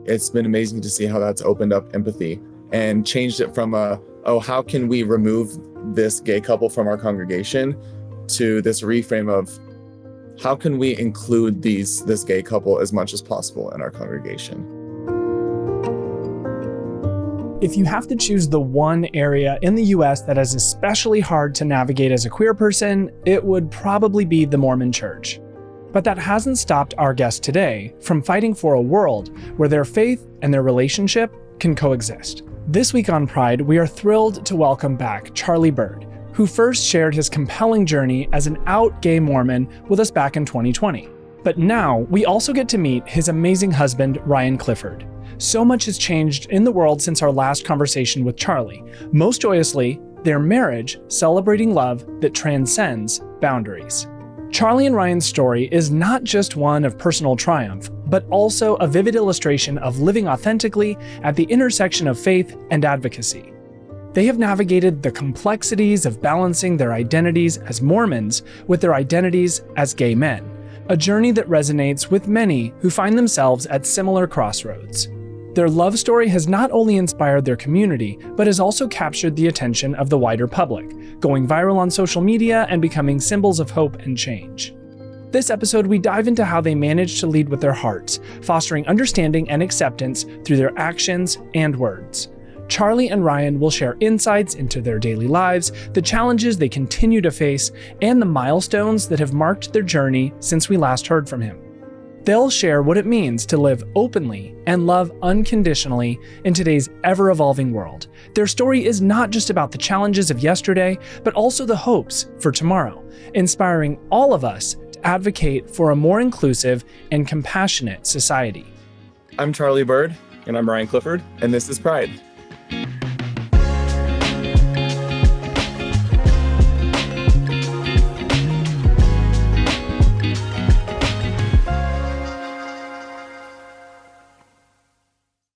it's been amazing to see how that's opened up empathy and changed it from how can we remove this gay couple from our congregation, to this reframe of how can we include this gay couple as much as possible in our congregation. If you have to choose the one area in the US that is especially hard to navigate as a queer person, it would probably be the Mormon Church. But that hasn't stopped our guest today from fighting for a world where their faith and their relationship can coexist. This week on Pride, we are thrilled to welcome back Charlie Bird, who first shared his compelling journey as an out gay Mormon with us back in 2020. But now we also get to meet his amazing husband, Ryan Clifford. So much has changed in the world since our last conversation with Charlie. Most joyously, their marriage celebrating love that transcends boundaries. Charlie and Ryan's story is not just one of personal triumph, but also a vivid illustration of living authentically at the intersection of faith and advocacy. They have navigated the complexities of balancing their identities as Mormons with their identities as gay men, a journey that resonates with many who find themselves at similar crossroads. Their love story has not only inspired their community, but has also captured the attention of the wider public, going viral on social media and becoming symbols of hope and change. This episode, we dive into how they manage to lead with their hearts, fostering understanding and acceptance through their actions and words. Charlie and Ryan will share insights into their daily lives, the challenges they continue to face, and the milestones that have marked their journey since we last heard from him. They'll share what it means to live openly and love unconditionally in today's ever-evolving world. Their story is not just about the challenges of yesterday, but also the hopes for tomorrow, inspiring all of us to advocate for a more inclusive and compassionate society. I'm Charlie Bird. And I'm Ryan Clifford. And this is Pride.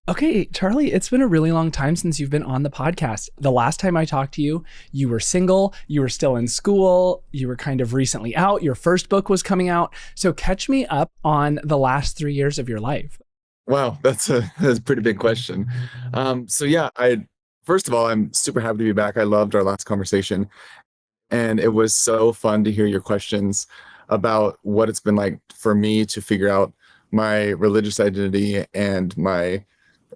Okay, Charlie, it's been a really long time since you've been on the podcast. The last time I talked to you, you were single, you were still in school, you were kind of recently out, your first book was coming out. So catch me up on the last 3 years of your life. Wow, that's a pretty big question. First of all, I'm super happy to be back. I loved our last conversation. And it was so fun to hear your questions about what it's been like for me to figure out my religious identity and my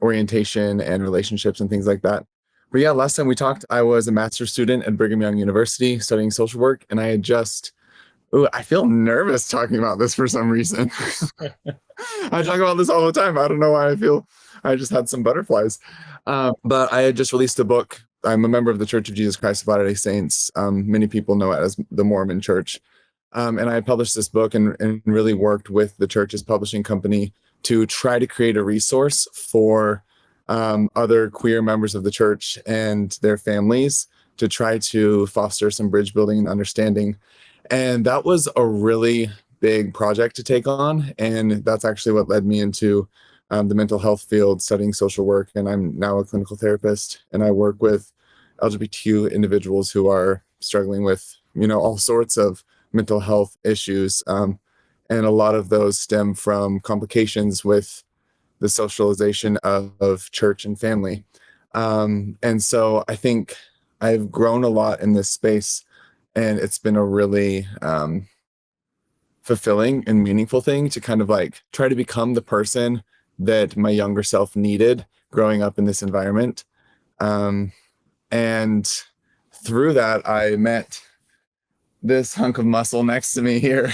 orientation and relationships and things like that. But yeah, last time we talked, I was a master's student at Brigham Young University studying social work, and I feel nervous talking about this for some reason. I talk about this all the time. I don't know why I just had some butterflies. But I had just released a book. I'm a member of the Church of Jesus Christ of Latter-day Saints. Many people know it as the Mormon Church. And I published this book and really worked with the church's publishing company to try to create a resource for other queer members of the church and their families to try to foster some bridge building and understanding. And that was a really big project to take on. And that's actually what led me into the mental health field, studying social work. And I'm now a clinical therapist, and I work with LGBTQ individuals who are struggling with, all sorts of mental health issues. And a lot of those stem from complications with the socialization of church and family. And so I think I've grown a lot in this space, and it's been a really fulfilling and meaningful thing to kind of like try to become the person that my younger self needed growing up in this environment. And through that, I met this hunk of muscle next to me here.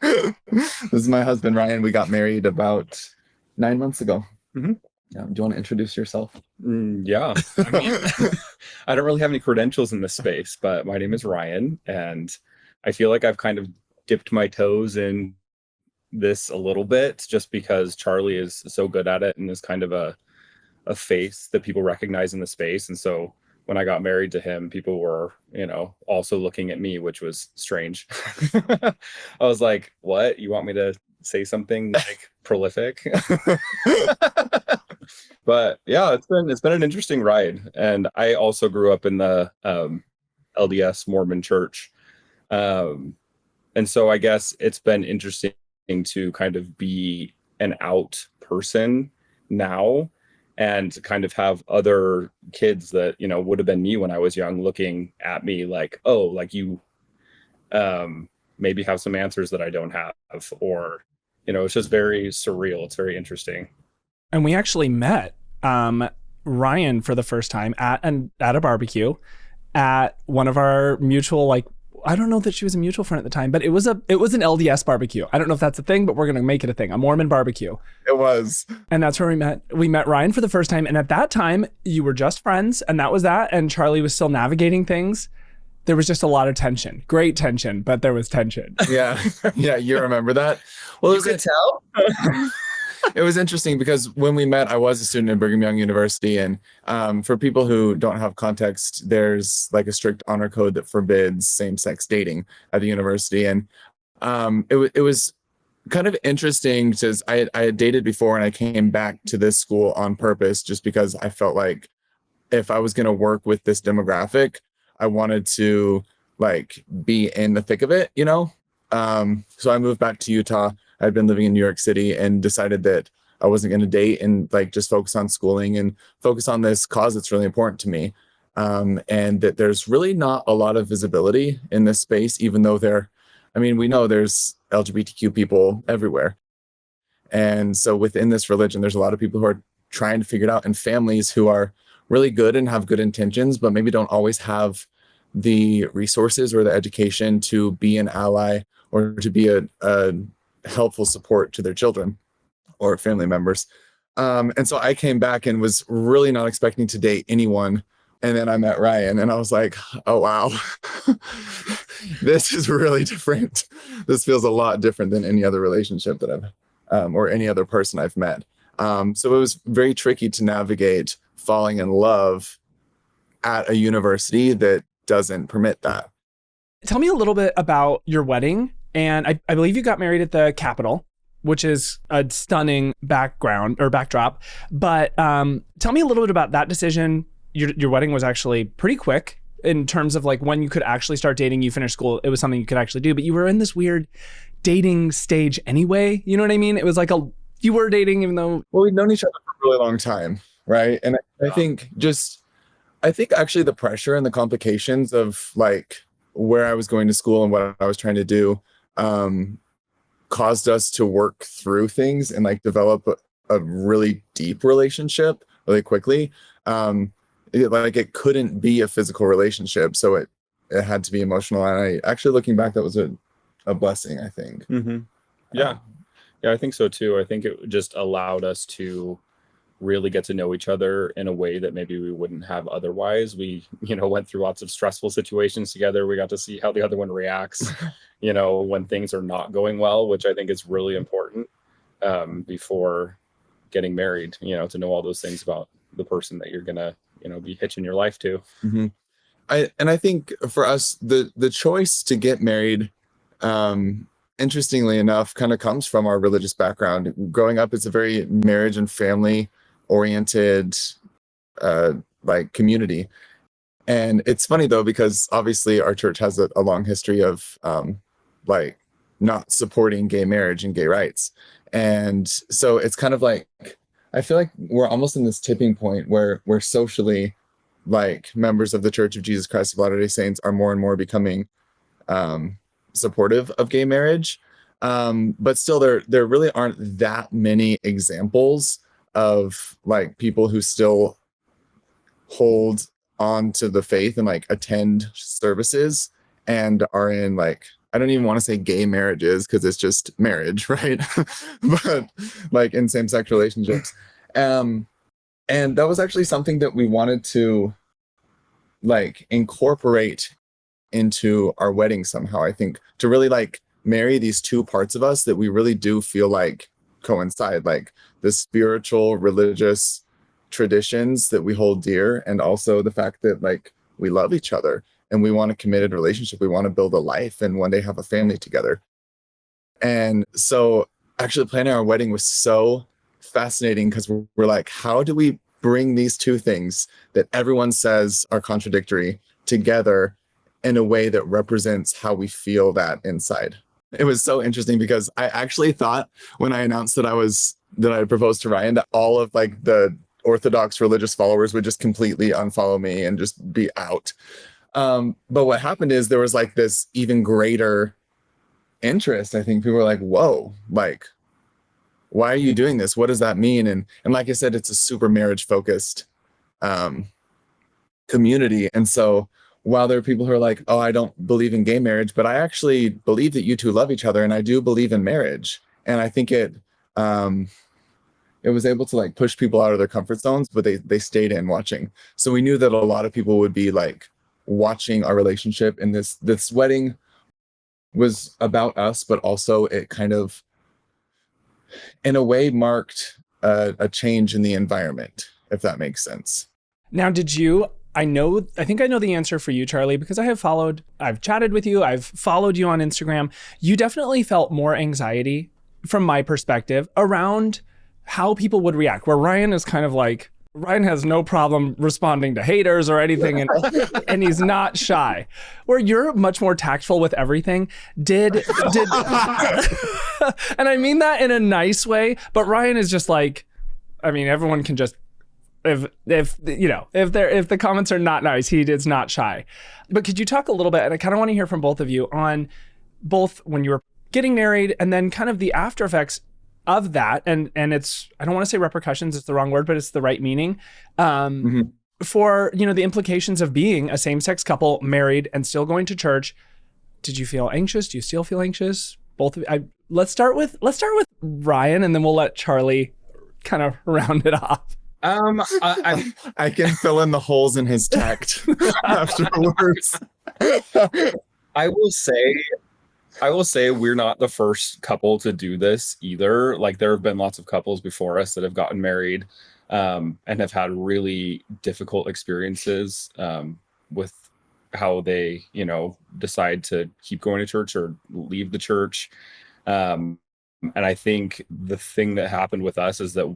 This is my husband, Ryan. We got married about 9 months ago. Mm-hmm. Yeah. Do you want to introduce yourself? Yeah. I don't really have any credentials in this space, but my name is Ryan, and I feel like I've kind of dipped my toes in this a little bit just because Charlie is so good at it and is kind of a face that people recognize in the space. And so when I got married to him, people were, also looking at me, which was strange. I was like, what? You want me to say something like prolific? But yeah, it's been an interesting ride. And I also grew up in the LDS Mormon church. And so I guess it's been interesting to kind of be an out person now, and kind of have other kids that, you know, would have been me when I was young looking at me like, oh, like you maybe have some answers that I don't have, or, you know, it's just very surreal. It's very interesting. And we actually met Ryan for the first time at a barbecue at one of our mutual, like, I don't know that she was a mutual friend at the time, but it was an LDS barbecue. I don't know if that's a thing, but we're going to make it a thing, a Mormon barbecue. It was. And that's where we met. We met Ryan for the first time. And at that time, you were just friends, and that was that. And Charlie was still navigating things. There was just a lot of tension, great tension, but there was tension. Yeah. Yeah. You remember that? Well, it was, You could tell. it was interesting because when we met, I was a student at Brigham Young University. And for people who don't have context, there's like a strict honor code that forbids same-sex dating at the university. And it was kind of interesting because I had dated before, and I came back to this school on purpose just because I felt like if I was going to work with this demographic, I wanted to like be in the thick of it, you know? So I moved back to Utah. I'd been living in New York City and decided that I wasn't going to date and like just focus on schooling and focus on this cause that's really important to me. And that there's really not a lot of visibility in this space, even though we know there's LGBTQ people everywhere. And so within this religion, there's a lot of people who are trying to figure it out, and families who are really good and have good intentions, but maybe don't always have the resources or the education to be an ally or to be a helpful support to their children or family members. And so I came back and was really not expecting to date anyone. And then I met Ryan, and I was like, oh, wow, this is really different. This feels a lot different than any other relationship that or any other person I've met. So it was very tricky to navigate falling in love at a university that doesn't permit that. Tell me a little bit about your wedding. And I believe you got married at the Capitol, which is a stunning background or backdrop. But tell me a little bit about that decision. Your wedding was actually pretty quick in terms of like when you could actually start dating. You finished school. It was something you could actually do, but you were in this weird dating stage anyway. You know what I mean? It was like you were dating even though. Well, we'd known each other for a really long time. Right. And I think actually the pressure and the complications of like where I was going to school and what I was trying to do caused us to work through things and like develop a really deep relationship really quickly. It couldn't be a physical relationship. So it had to be emotional. And looking back, that was a blessing, I think. Mm-hmm. Yeah. Yeah, I think so too. I think it just allowed us to really get to know each other in a way that maybe we wouldn't have otherwise. We, went through lots of stressful situations together. We got to see how the other one reacts, when things are not going well, which I think is really important before getting married, to know all those things about the person that you're going to, be hitching your life to. Mm-hmm. I think for us, the choice to get married, interestingly enough, kind of comes from our religious background. Growing up, it's a very marriage and family oriented community. And it's funny though, because obviously our church has a long history of not supporting gay marriage and gay rights. And so it's kind of like, I feel like we're almost in this tipping point where we're socially like members of the Church of Jesus Christ of Latter-day Saints are more and more becoming supportive of gay marriage. But still there really aren't that many examples of like people who still hold on to the faith and like attend services and are in like, I don't even want to say gay marriages because it's just marriage, right? But like in same-sex relationships. And that was actually something that we wanted to like incorporate into our wedding somehow. I think to really like marry these two parts of us that we really do feel like coincide, like the spiritual, religious traditions that we hold dear, and also the fact that like we love each other and we want a committed relationship. We want to build a life and one day have a family together. And so actually planning our wedding was so fascinating because we're like, how do we bring these two things that everyone says are contradictory together in a way that represents how we feel that inside? It was so interesting because I actually thought when I announced that I proposed to Ryan that all of like the Orthodox religious followers would just completely unfollow me and just be out. But what happened is there was like this even greater interest. I think people were like, whoa, like, why are you doing this? What does that mean? And like I said, it's a super marriage focused community. And so while there are people who are like, oh, I don't believe in gay marriage, but I actually believe that you two love each other, and I do believe in marriage. And I think it was able to like push people out of their comfort zones, but they stayed in watching. So we knew that a lot of people would be like watching our relationship, and this wedding was about us, but also it kind of in a way marked a change in the environment, if that makes sense. Now, I think I know the answer for you, Charlie, because I've chatted with you, I've followed you on Instagram. You definitely felt more anxiety from my perspective around how people would react, where Ryan is kind of like, Ryan has no problem responding to haters or anything, and he's not shy. Where you're much more tactful with everything. Did and I mean that in a nice way, but Ryan is just like, I mean, everyone can just if the comments are not nice, he is not shy. But could you talk a little bit, and I kind of want to hear from both of you on both when you were getting married and then kind of the after effects of that, and it's, I don't want to say repercussions, it's the wrong word, but it's the right meaning, for, the implications of being a same-sex couple married and still going to church. Did you feel anxious? Do you still feel anxious? Both of you. Let's start with Ryan, and then we'll let Charlie kind of round it off. I can fill in the holes in his tact afterwards. I will say we're not the first couple to do this either. Like, there have been lots of couples before us that have gotten married and have had really difficult experiences with how they, decide to keep going to church or leave the church. And I think the thing that happened with us is that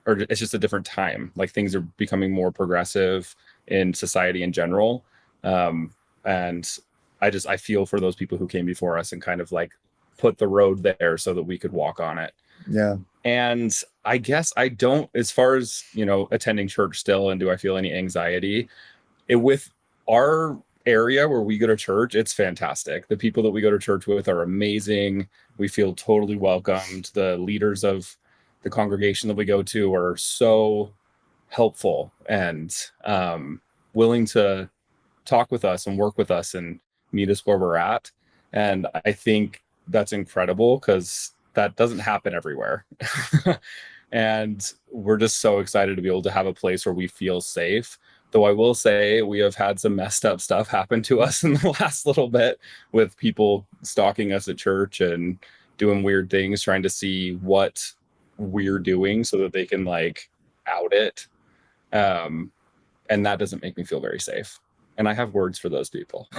it's just a different time. Like, things are becoming more progressive in society in general. And I feel for those people who came before us and kind of like put the road there so that we could walk on it. Yeah. And I guess I don't, as far as, attending church still, and do I feel any anxiety with our area where we go to church? It's fantastic. The people that we go to church with are amazing. We feel totally welcomed. The leaders of the congregation that we go to are so helpful and willing to talk with us and work with us and meet us where we're at. And I think that's incredible because that doesn't happen everywhere. And we're just so excited to be able to have a place where we feel safe. Though I will say we have had some messed up stuff happen to us in the last little bit, with people stalking us at church and doing weird things, trying to see what we're doing so that they can like out it. And that doesn't make me feel very safe. And I have words for those people.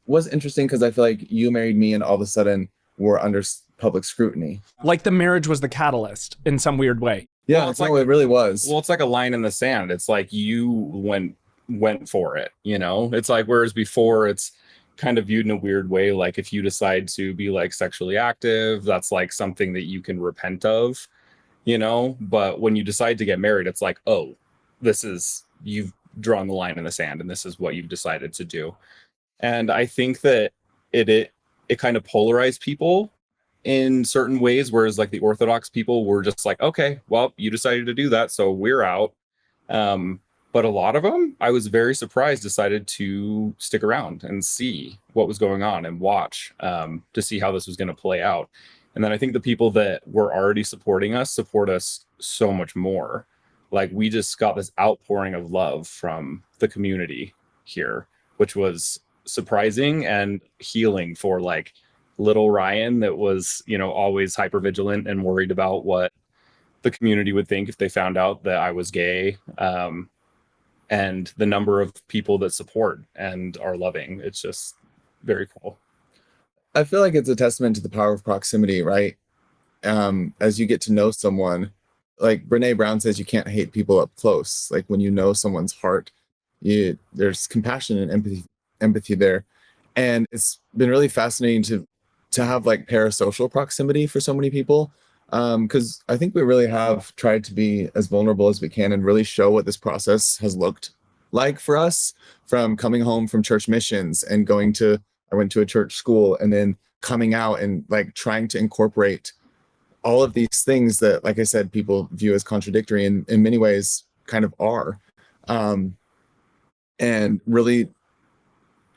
Was interesting because I feel like you married me and all of a sudden we're under public scrutiny. Like the marriage was the catalyst in some weird way. Yeah, well, it's like, it really was. Well, it's like a line in the sand. It's like you went for it, It's like, whereas before it's kind of viewed in a weird way. Like, if you decide to be like sexually active, that's like something that you can repent of, But when you decide to get married, it's like, oh, you've drawn the line in the sand and this is what you've decided to do. And I think that it kind of polarized people in certain ways, whereas like the Orthodox people were just like, okay, well, you decided to do that, so we're out. But a lot of them, I was very surprised, decided to stick around and see what was going on and watch to see how this was going to play out. And then I think the people that were already supporting us support us so much more. Like, we just got this outpouring of love from the community here, which was surprising and healing for like little Ryan that was, always hypervigilant and worried about what the community would think if they found out that I was gay. And the number of people that support and are loving, it's just very cool. I feel like it's a testament to the power of proximity, right? As you get to know someone, like Brene Brown says, you can't hate people up close. Like, when you know someone's heart, there's compassion and empathy there. And it's been really fascinating to have like parasocial proximity for so many people. Because I think we really have tried to be as vulnerable as we can and really show what this process has looked like for us, from coming home from church missions and I went to a church school, and then coming out and like trying to incorporate all of these things that, like I said, people view as contradictory and in many ways kind of are. Um, and really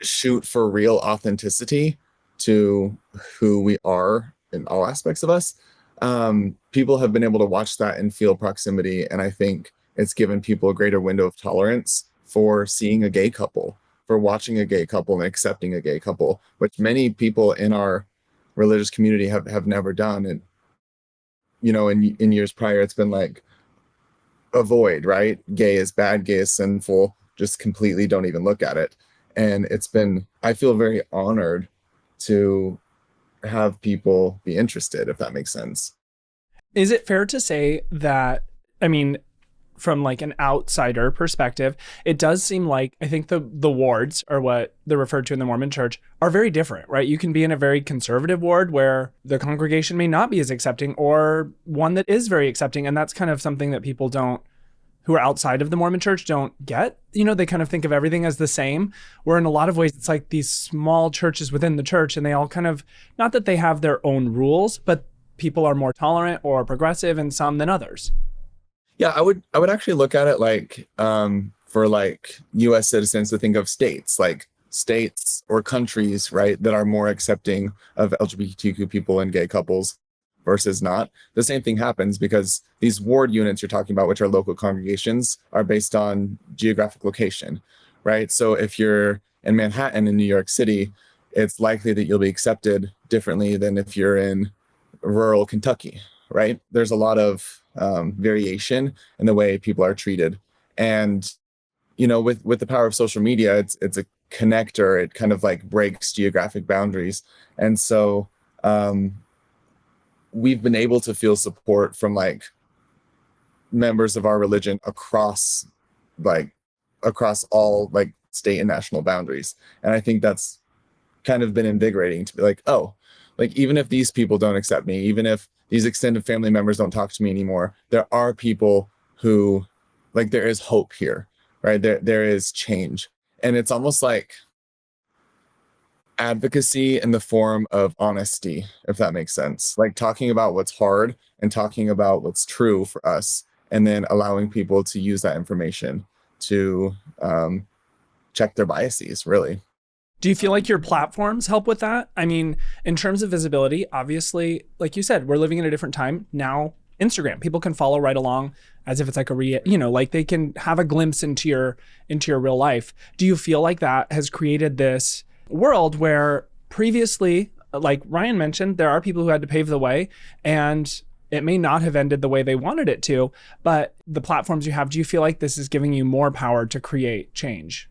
shoot for real authenticity to who we are in all aspects of us. People have been able to watch that and feel proximity. And I think it's given people a greater window of tolerance for seeing a gay couple, for watching a gay couple and accepting a gay couple, which many people in our religious community have never done. And, you know, in years prior, it's been like, avoid, right? Gay is bad, gay is sinful, just completely don't even look at it. And I feel very honored to have people be interested, if that makes sense. Is it fair to say that, I mean, from like an outsider perspective, it does seem like, I think the wards, or what they're referred to in the Mormon church, are very different, right? You can be in a very conservative ward where the congregation may not be as accepting, or one that is very accepting. And that's kind of something that people who are outside of the Mormon church don't get. You know, they kind of think of everything as the same, where in a lot of ways it's like these small churches within the church, and they all kind of, not that they have their own rules, but people are more tolerant or progressive in some than others. Yeah, I would actually look at it like, for like US citizens, to think of states or countries, right, that are more accepting of LGBTQ people and gay couples versus not. The same thing happens because these ward units you're talking about, which are local congregations, are based on geographic location, right? So if you're in Manhattan in New York City, it's likely that you'll be accepted differently than if you're in rural Kentucky, right? There's a lot of variation in the way people are treated. And, you know, with the power of social media, it's a connector. It kind of like breaks geographic boundaries. And so we've been able to feel support from like members of our religion across all like state and national boundaries. And I think that's kind of been invigorating to be like, oh, like even if these people don't accept me, even if these extended family members don't talk to me anymore, there are people who, like, there is hope here, right? There is change. And it's almost like advocacy in the form of honesty, if that makes sense. Like talking about what's hard and talking about what's true for us, and then allowing people to use that information to check their biases, really. Do you feel like your platforms help with that? I mean, in terms of visibility, obviously, like you said, we're living in a different time now. Instagram, people can follow right along as if it's like like they can have a glimpse into your real life. Do you feel like that has created this world where previously, like Ryan mentioned, there are people who had to pave the way, and it may not have ended the way they wanted it to, but the platforms you have, do you feel like this is giving you more power to create change?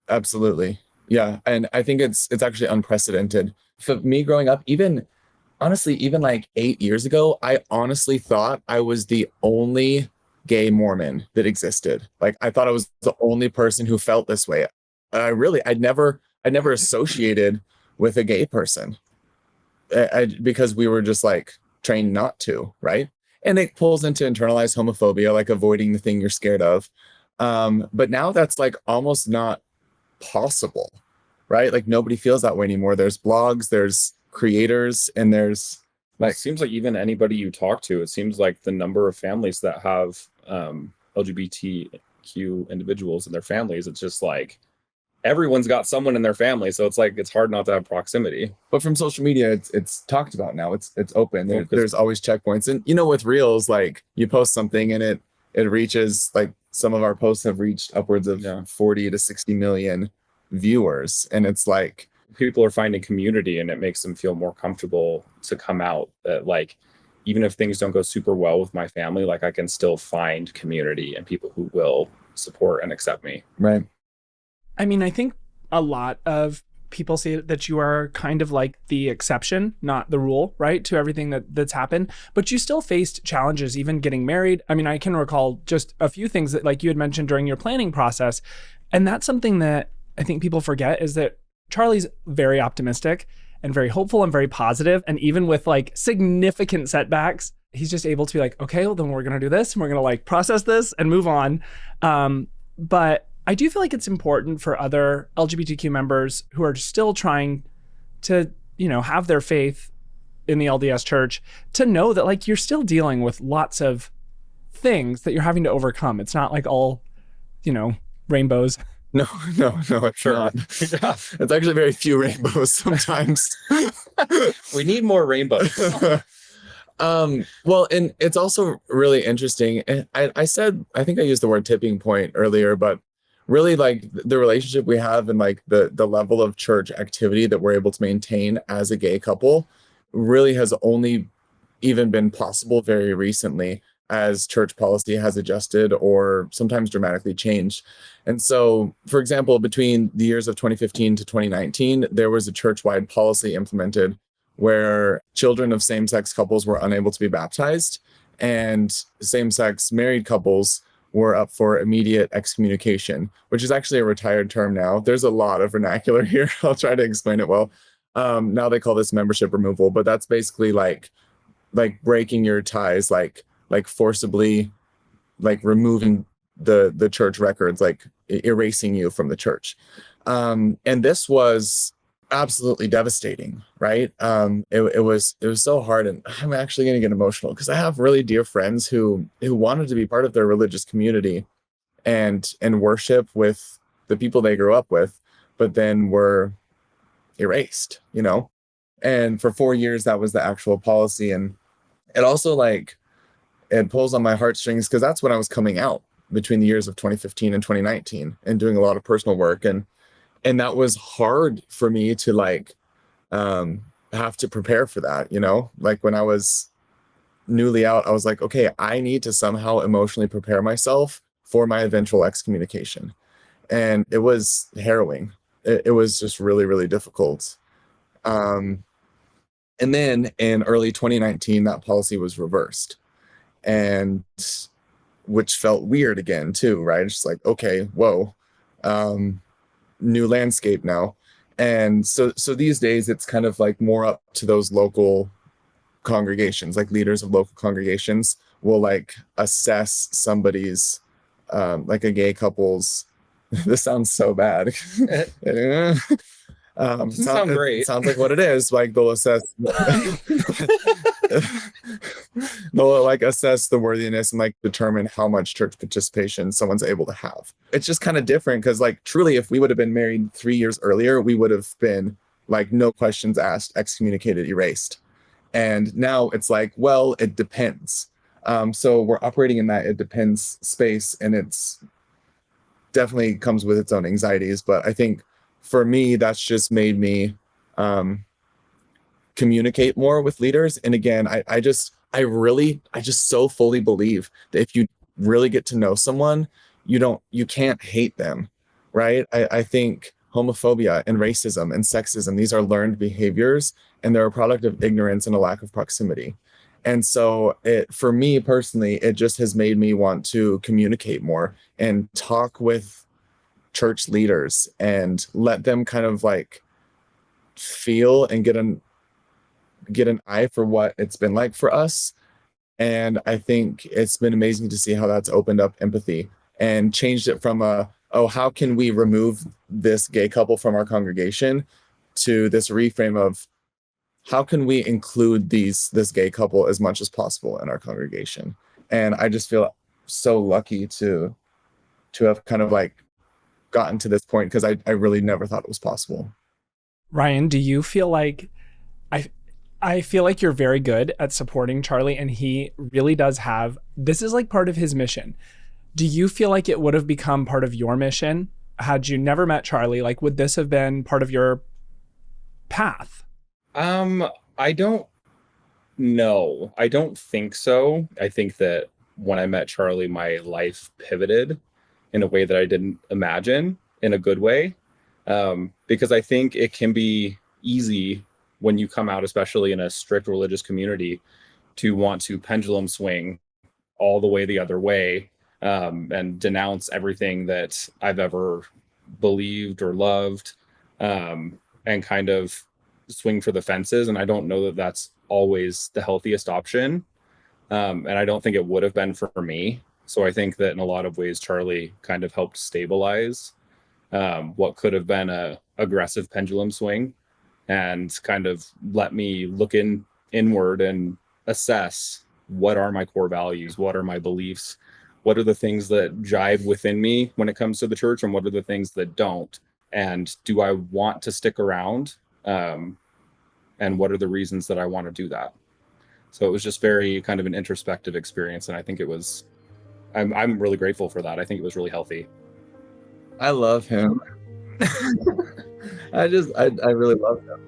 Absolutely. Yeah. And I think it's actually unprecedented. For me growing up, even like 8 years ago, I honestly thought I was the only gay Mormon that existed. Like I thought I was the only person who felt this way. I'd never associated with a gay person because we were just like trained not to, right? And it pulls into internalized homophobia, like avoiding the thing you're scared of. But now that's like almost not possible, right? Like nobody feels that way anymore. There's blogs, there's creators, and there's like, it seems like even anybody you talk to, it seems like the number of families that have LGBTQ individuals in their families, it's just like everyone's got someone in their family, so it's like it's hard not to have proximity. But from social media, it's talked about now. It's open. There's always checkpoints, and you know, with Reels, like you post something and it reaches, like some of our posts have reached upwards of 40 to 60 million viewers, and it's like people are finding community, and it makes them feel more comfortable to come out. That like even if things don't go super well with my family, like I can still find community and people who will support and accept me. Right. I mean, I think a lot of people say that you are kind of like the exception, not the rule, right, to everything that's happened. But you still faced challenges, even getting married. I mean, I can recall just a few things that like you had mentioned during your planning process. And that's something that I think people forget, is that Charlie's very optimistic and very hopeful and very positive. And even with like significant setbacks, he's just able to be like, okay, well, then we're going to do this and we're going to like process this and move on. But I do feel like it's important for other LGBTQ members who are still trying to, have their faith in the LDS church to know that like you're still dealing with lots of things that you're having to overcome. It's not like all, rainbows. No, it's not. Yeah. It's actually very few rainbows sometimes. We need more rainbows. Well, and it's also really interesting. And I think I used the word tipping point earlier, but really like the relationship we have and like the level of church activity that we're able to maintain as a gay couple really has only even been possible very recently as church policy has adjusted or sometimes dramatically changed. And so, for example, between the years of 2015 to 2019, there was a church-wide policy implemented where children of same-sex couples were unable to be baptized, and same-sex married couples were up for immediate excommunication, which is actually a retired term now. There's a lot of vernacular here. I'll try to explain it well. Now they call this membership removal, but that's basically like breaking your ties, like forcibly, like removing the church records, like erasing you from the church. And this was absolutely devastating, right? It was so hard, and I'm actually going to get emotional because I have really dear friends who wanted to be part of their religious community and worship with the people they grew up with, but then were erased, And for 4 years, that was the actual policy. And it also it pulls on my heartstrings because that's when I was coming out between the years of 2015 and 2019 and doing a lot of personal work. And that was hard for me to have to prepare for that, Like when I was newly out, I was like, okay, I need to somehow emotionally prepare myself for my eventual excommunication. And it was harrowing. It was just really, really difficult. And then in early 2019, that policy was reversed, and which felt weird again too, right? It's just like, okay, whoa, new landscape now. And so these days it's kind of like more up to those local congregations, like leaders of local congregations will like assess somebody's like a gay couple's this sounds so bad. Sound great. It sounds like what it is. Like they'll assess they'll like assess the worthiness and like determine how much church participation someone's able to have. It's just kind of different because like truly if we would have been married 3 years earlier, we would have been like no questions asked, excommunicated, erased. And now it's like, well, it depends. So we're operating in that it depends space, and it's definitely comes with its own anxieties. But I think for me, that's just made me communicate more with leaders. And again, I just so fully believe that if you really get to know someone, you can't hate them, right? I think homophobia and racism and sexism, these are learned behaviors, and they're a product of ignorance and a lack of proximity. And so for me personally, it just has made me want to communicate more and talk with church leaders and let them kind of like feel and get an eye for what it's been like for us. And I think it's been amazing to see how that's opened up empathy and changed it from how can we remove this gay couple from our congregation to this reframe of how can we include this gay couple as much as possible in our congregation. And I just feel so lucky to have kind of like gotten to this point because I really never thought it was possible. Ryan, do you feel like I feel like you're very good at supporting Charlie, and he really does have, this is like part of his mission. Do you feel like it would have become part of your mission had you never met Charlie? Like, would this have been part of your path? I don't know. I don't think so. I think that when I met Charlie, my life pivoted in a way that I didn't imagine, in a good way. Because I think it can be easy when you come out, especially in a strict religious community, to want to pendulum swing all the way the other way, and denounce everything that I've ever believed or loved. and kind of swing for the fences. And I don't know that that's always the healthiest option. And I don't think it would have been for me. So I think that in a lot of ways, Charlie kind of helped stabilize what could have been a aggressive pendulum swing, and kind of let me look inward and assess, what are my core values, what are my beliefs, what are the things that jive within me when it comes to the church, and what are the things that don't, and do I want to stick around, and what are the reasons that I want to do that. So it was just very kind of an introspective experience, and I think it was, I'm really grateful for that. I think it was really healthy. I love him. I really love him.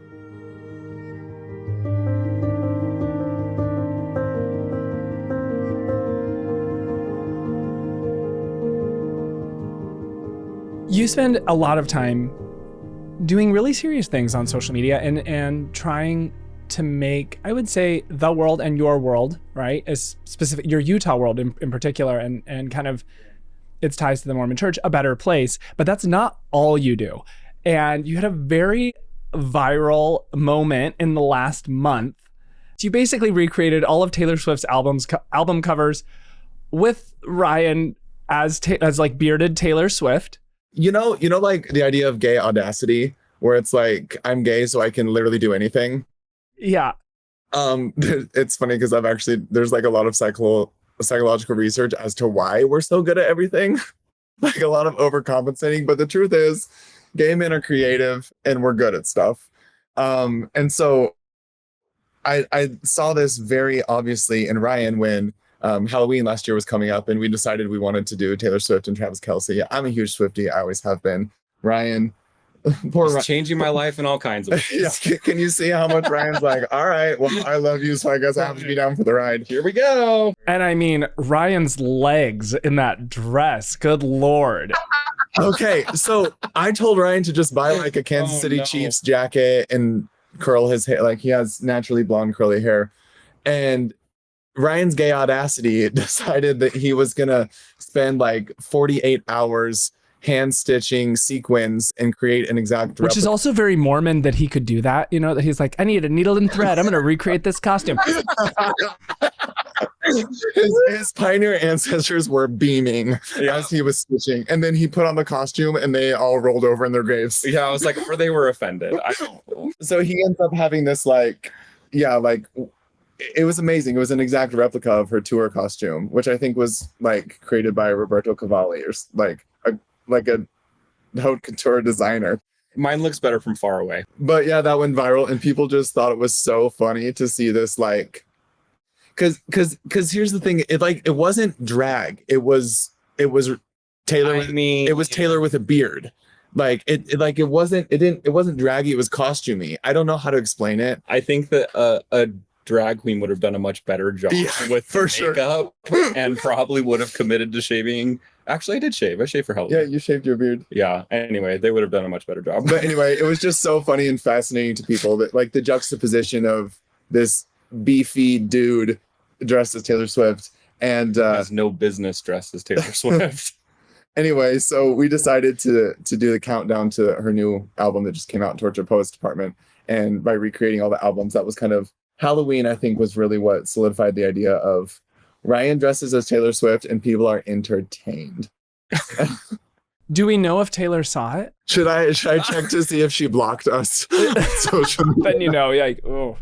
You spend a lot of time doing really serious things on social media and trying to make, I would say, the world and your world, right, as specific, your Utah world in particular, and kind of its ties to the Mormon church, a better place. But that's not all you do. And you had a very viral moment in the last month. You basically recreated all of Taylor Swift's album covers with Ryan as like bearded Taylor Swift. You know, like the idea of gay audacity, where it's like, I'm gay, so I can literally do anything. Yeah. It's funny because there's like a lot of psychological research as to why we're so good at everything, like a lot of overcompensating. But the truth is, gay men are creative and we're good at stuff. And so I saw this very obviously in Ryan when Halloween last year was coming up, and we decided we wanted to do Taylor Swift and Travis Kelce. I'm a huge Swiftie. I always have been. Ryan, poor Ryan, changing my life in all kinds of ways. Yeah, can you see how much Ryan's like, all right, well, I love you, so I guess I have to be down for the ride. Here we go. And I mean, Ryan's legs in that dress. Good Lord. Okay, so I told Ryan to just buy like a Kansas City Chiefs jacket and curl his hair. Like, he has naturally blonde curly hair. And Ryan's gay audacity decided that he was going to spend like 48 hours hand stitching sequins and create an exact replica. Which is also very Mormon that he could do that. You know, that he's like, I need a needle and thread. I'm going to recreate this costume. His pioneer ancestors were beaming as he was stitching. And then he put on the costume and they all rolled over in their graves. Yeah, I was like, or they were offended. I don't know. So he ends up having this like, it was amazing. It was an exact replica of her tour costume, which I think was like created by Roberto Cavalli, or like a haute couture designer. Mine looks better from far away. But yeah, that went viral, and people just thought it was so funny to see this, like, because here's the thing, it wasn't drag. It was Taylor. It was Taylor with a beard. Like it wasn't draggy. It was costumey. I don't know how to explain it. I think that a drag queen would have done a much better job with for makeup, and probably would have committed to shaving. Actually, I did shave. I shaved for Halloween. Yeah, you shaved your beard. Yeah. Anyway, they would have done a much better job. But anyway, it was just so funny and fascinating to people that, like, the juxtaposition of this beefy dude dressed as Taylor Swift and has no business dressed as Taylor Swift. Anyway, so we decided to do the countdown to her new album that just came out in Torture Poets Department. And by recreating all the albums, that was kind of Halloween, I think, was really what solidified the idea of Ryan dresses as Taylor Swift and people are entertained. Do we know if Taylor saw it? Should I check to see if she blocked us? Then you know, yeah, oh,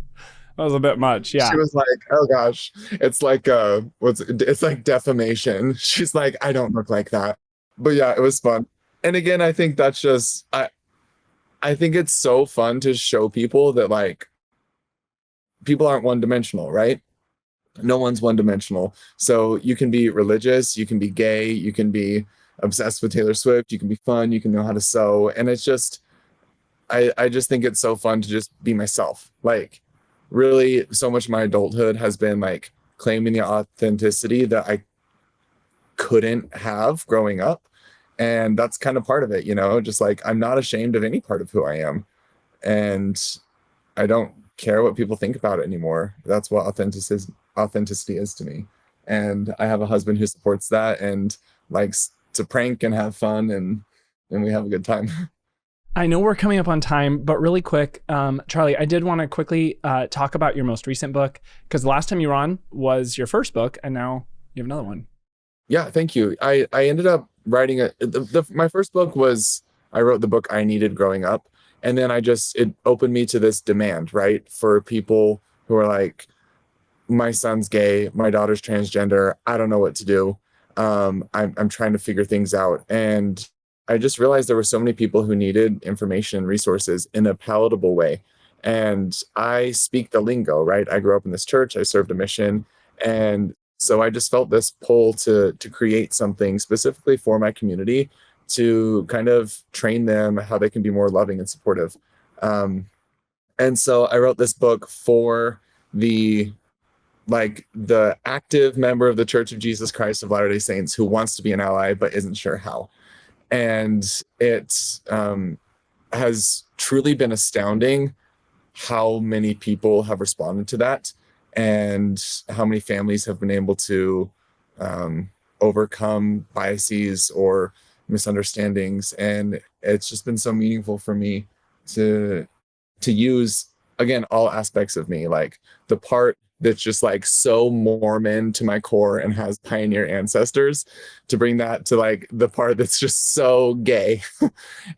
that was a bit much. Yeah. She was like, oh gosh, it's like it's like defamation. She's like, I don't look like that. But yeah, it was fun. And again, I think that's just I think it's so fun to show people that, like, people aren't one-dimensional, right? No one's one-dimensional. So you can be religious, you can be gay, you can be obsessed with Taylor Swift, you can be fun, you can know how to sew. And it's just, I just think it's so fun to just be myself. Like, really, so much of my adulthood has been like claiming the authenticity that I couldn't have growing up. And that's kind of part of it, you know, just like, I'm not ashamed of any part of who I am. And I don't care what people think about it anymore. That's what authenticity is to me. And I have a husband who supports that and likes to prank and have fun, and we have a good time. I know we're coming up on time, but really quick, Charlie, I did want to quickly talk about your most recent book, because the last time you were on was your first book, and now you have another one. Yeah, thank you. I ended up writing my first book was, I wrote the book I needed growing up. And then it opened me to this demand, right? For people who are like, my son's gay, my daughter's transgender, I don't know what to do. I'm trying to figure things out. And I just realized there were so many people who needed information and resources in a palatable way. And I speak the lingo, right? I grew up in this church, I served a mission. And so I just felt this pull to create something specifically for my community to kind of train them how they can be more loving and supportive. And so I wrote this book for the active member of the Church of Jesus Christ of Latter-day Saints who wants to be an ally but isn't sure how. And it has truly been astounding how many people have responded to that and how many families have been able to overcome biases or misunderstandings. And it's just been so meaningful for me to use, again, all aspects of me, like the part that's just like so Mormon to my core and has pioneer ancestors, to bring that to like the part that's just so gay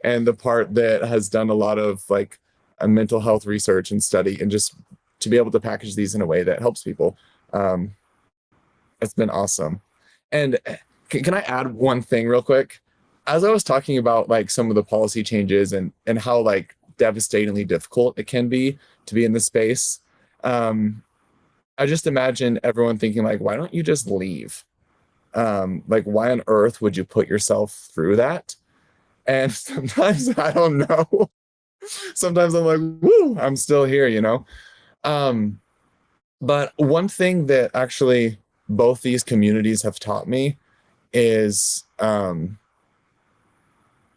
and the part that has done a lot of like a mental health research and study, and just to be able to package these in a way that helps people. It's been awesome. And can I add one thing real quick? As I was talking about like some of the policy changes and how like devastatingly difficult it can be to be in this space, I just imagine everyone thinking like, why don't you just leave? Like, why on earth would you put yourself through that? And sometimes I don't know. Sometimes I'm like, woo, I'm still here, you know? But one thing that actually both these communities have taught me is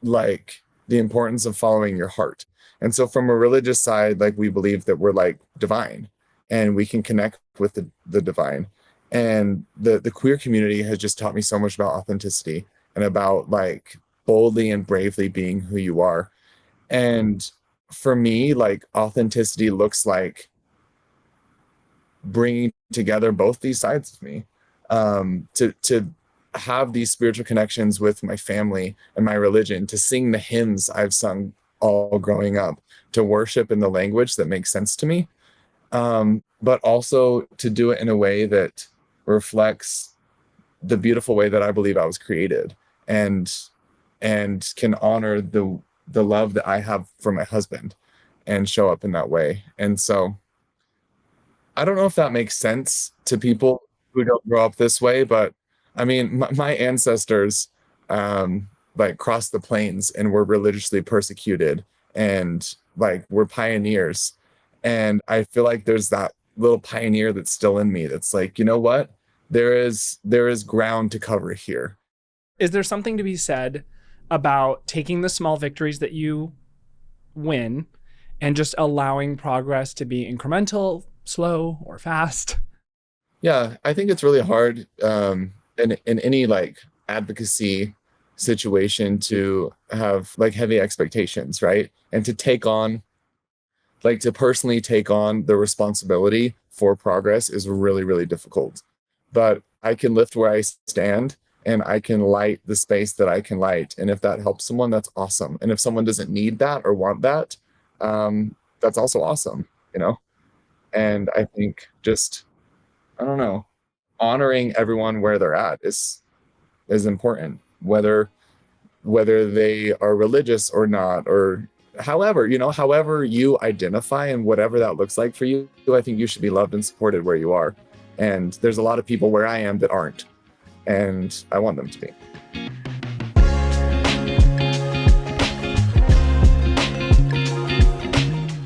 like the importance of following your heart. And so from a religious side, like we believe that we're like divine and we can connect with the divine. And the queer community has just taught me so much about authenticity and about like boldly and bravely being who you are. And for me, like authenticity looks like bringing together both these sides of me, to have these spiritual connections with my family and my religion, to sing the hymns I've sung all growing up, to worship in the language that makes sense to me, but also to do it in a way that reflects the beautiful way that I believe I was created, and can honor the love that I have for my husband and show up in that way. And so I don't know if that makes sense to people who don't grow up this way, but I mean, my ancestors like crossed the plains and were religiously persecuted and like were pioneers. And I feel like there's that little pioneer that's still in me that's like, you know what? There is ground to cover here. Is there something to be said about taking the small victories that you win and just allowing progress to be incremental, slow, or fast? Yeah, I think it's really hard in any like advocacy situation to have like heavy expectations, right? And to take on, like to personally take on the responsibility for progress is really, really difficult. But I can lift where I stand and I can light the space that I can light. And if that helps someone, that's awesome. And if someone doesn't need that or want that, that's also awesome, you know? And I think just, I don't know, honoring everyone where they're at is important, whether they are religious or not, or however you identify and whatever that looks like for you. I think you should be loved and supported where you are. And there's a lot of people where I am that aren't, and I want them to be.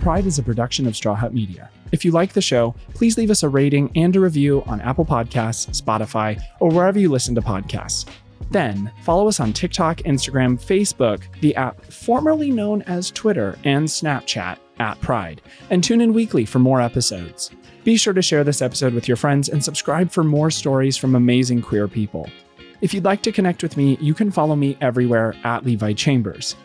Pride is a production of Straw Hut Media. If you like the show, please leave us a rating and a review on Apple Podcasts, Spotify, or wherever you listen to podcasts. Then, follow us on TikTok, Instagram, Facebook, the app formerly known as Twitter, and Snapchat @Pride, and tune in weekly for more episodes. Be sure to share this episode with your friends and subscribe for more stories from amazing queer people. If you'd like to connect with me, you can follow me everywhere @Levi Chambers.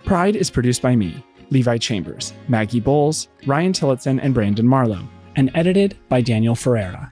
Pride is produced by me, Levi Chambers, Maggie Bowles, Ryan Tillotson, and Brandon Marlowe, and edited by Daniel Ferreira.